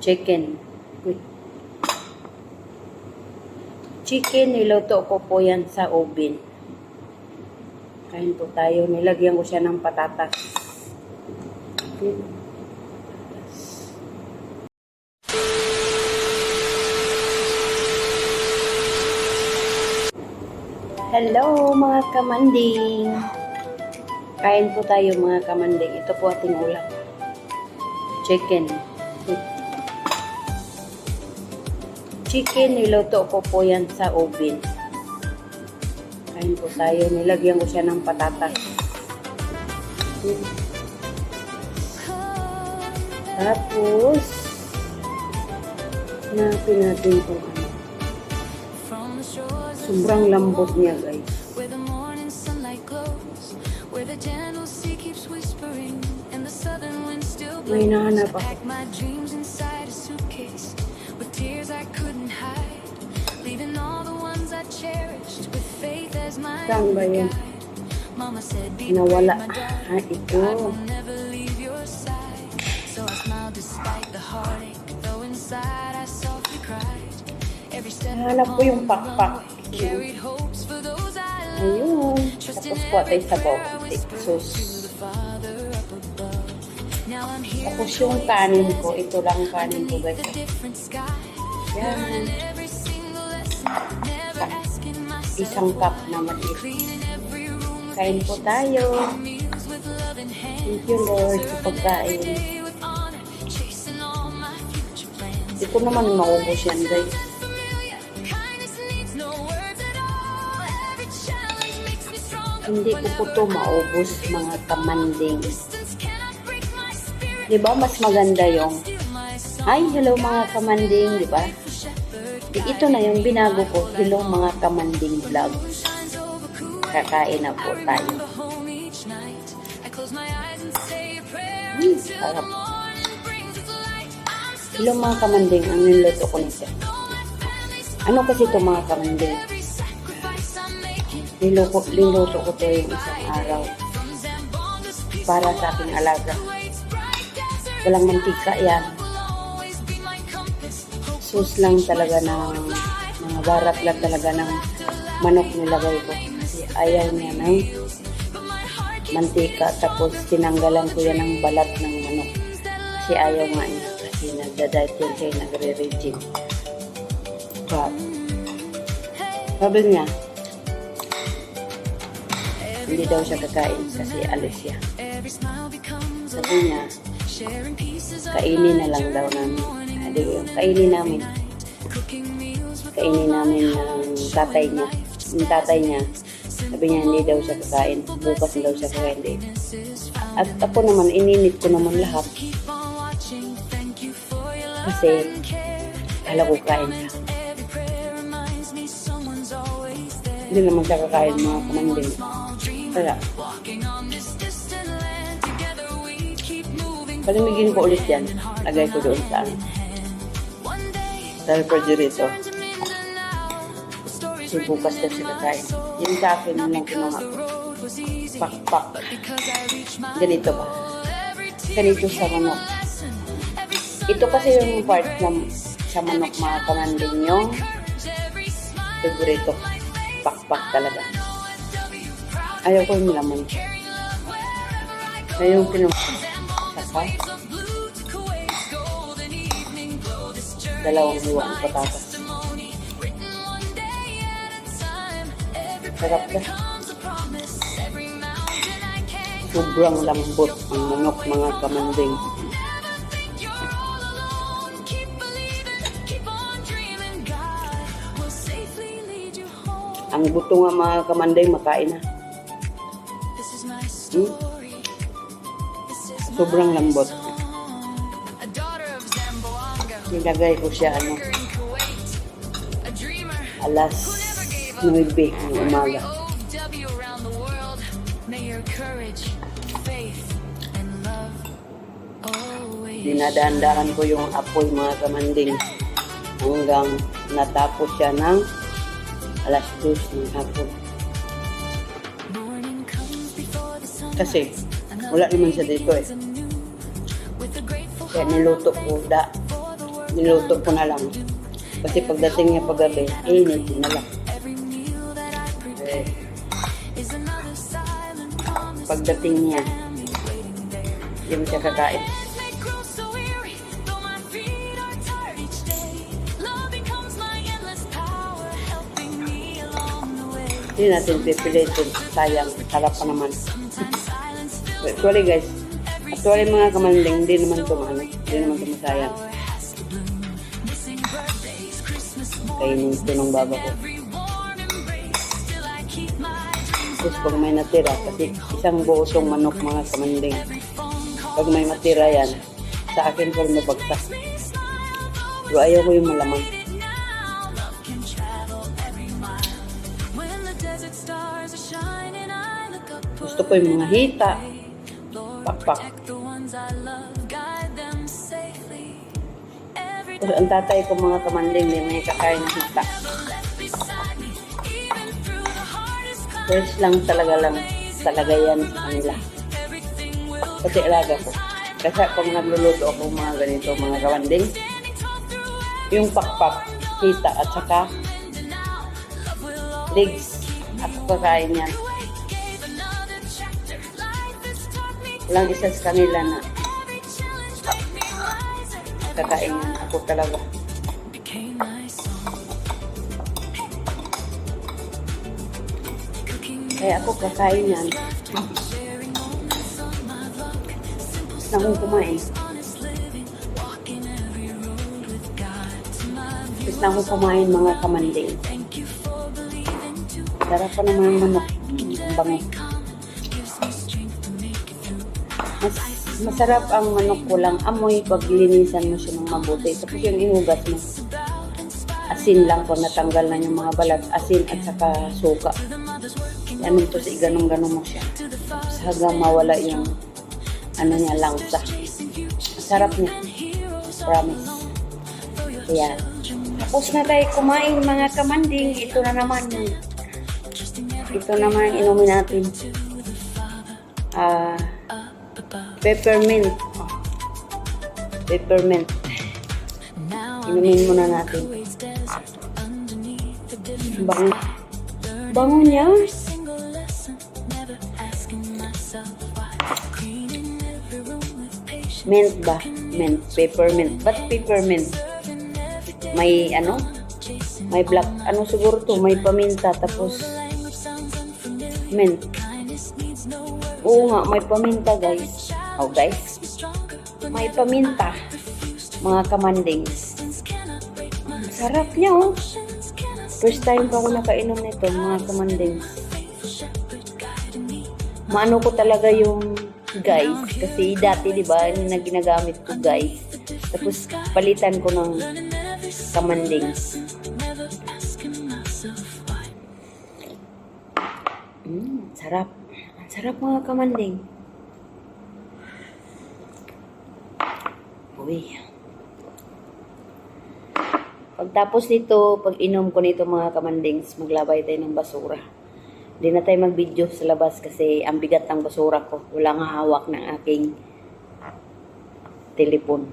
chicken. Wait. Chicken, niluto ko po yan sa oven. Kain po tayo. Nilagyan ko siya ng patatas. Okay. Hello mga kamanding. Kain po tayo mga kamanding. Ito po ating ulam. Chicken. Chicken, niluto ko po yan sa oven. Kain po tayo. Nilagyan ko siya ng patatas. Tapos, hanapin natin po. Sobrang lambot niya, guys. May nahanap ako. Saan ba yun? Nawala. Ito. Nahanap ko yung pakpak. Ayun. Tapos po tayo sa bawang sos. Tapos yung kanin ko. Ito lang kanin ko, guys. Yan. Isang cup na maliit. Kain po tayo. Thank you, Lord, sa pagkain. Hindi ko naman maubos yan, guys. Hindi ko po ito maubos, mga kamanding. Diba, mas maganda yung hi, hello mga kamanding, diba? Ito na yung binago ko, hello mga kamanding vlog. Kakain na po tayo. Sarap. Hello mga kamanding, ang niluto ko nito. Ano kasi ito mga kamanding? Niluto ko ito yung isang araw. Para sa aking alaga. Walang mantika yan. Sus lang talaga ng mga barat lang talaga ng manok nilagay ko. Kasi ayaw niya ng mantika. Tapos tinanggalan ko yan ng balat ng manok. Kasi ayaw nga niya. Kasi nagda-diet yan siya, nagre-regime. But, sabi niya, hindi daw siya kakain kasi alis siya. Sabi niya, kainin na lang daw namin. Kainin namin ng tatay niya. Yung tatay niya, sabi niya hindi daw siya kakain. Bukas daw siya kakain. At ako naman, ininit ko naman lahat. Kasi, kala ko kain siya. Hindi naman siya kakain mga kamanding. Kaya, palimigin ko ulit yan. Lagay ko doon sa refrigerator. Kasi bukas na siya kakain. Yung sa akin lang kinuha ko. Pakpak. Ganito ba? Ganito sa manok. Ito kasi yung part ng sa manok mga kamanding yung favorito. Pakpak talaga. Ayaw ko yung laman. Kaya yung kinuha. Saka. Dalawang hiwa ng patatas. Sarap ka. Sobrang lambot ang manok mga kamanding. Ang buto nga mga kamanding makain na. Sobrang lambot. Nilagay ko siya alas 9 ng umaga. Dinadaan-daan ko yung apoy mga kamanding hanggang natapos siya ng alas 2 ng hapon. Kasi wala naman siya dito eh. Kaya niluto ko Niluto ko na lang. Kasi pagdating niya paggabi, initin na lang. Eh, pagdating niya, hindi mo siya kakain. Hindi natin pipilitin. Sayang, sarap pa naman. Actually guys, mga kamanding, hindi naman ito masayang. Kainin ito ng baba ko. Tapos pag may natira, kasi isang buosong manok mga kamanding. Pag may matira yan, sa akin pa rin mabagsak. Pero ayaw ko yung malaman. Gusto ko yung mga hita, pakpak. Kasi ang tatay ko mga kamanding, may kakain na hita. Fresh lang talaga yan sa kanila. Kasi alaga ko. Kasi pag nagluluto ako mga ganito, mga kamanding, yung pakpak, hita at saka legs, ako kakain yan. Walang isa sa kanila na kakain yan. Ako talaga. Kaya ako kakain yan. Gusto na akong kumain. Gusto na akong kumain mga kamanding. Sarap pa naman ang manok. Ang bango. Masarap ang manok ko lang. Amoy pag linisan mo siya ng mabuti. Tapos yung inugas mo. Asin lang pag natanggal na yung mga balat. Asin at saka suka. Yan ito sa ganong-ganon mo siya. Tapos hanggang mawala yung ano niya, langsa. Sarap niya. Promise. Ayan. Tapos na tayo kumain mga kamanding. Ito na naman inumin natin. Peppermint. Peppermint. Inumin muna natin. Bango. Bango niya. Mint ba? Mint. Peppermint. Ba't peppermint? May ano? May black. Ano siguro to? May paminta. Tapos mint. Oo nga, may paminta guys. Oh guys. May paminta. Mga kamandings. Sarap niya oh. First time pa ako nakainom nito mga kamandings. Maano ko talaga yung guys. Kasi dati diba, yun na ginagamit ko guys. Tapos palitan ko ng kamandings. Sarap. Sarap mga kamanding. Uy. Pagtapos nito, pag inom ko nito mga kamandings, maglabay tayo ng basura. Hindi na tayo mag-video sa labas kasi ang bigat ng basura ko. Wala nga hawak ng aking telepon.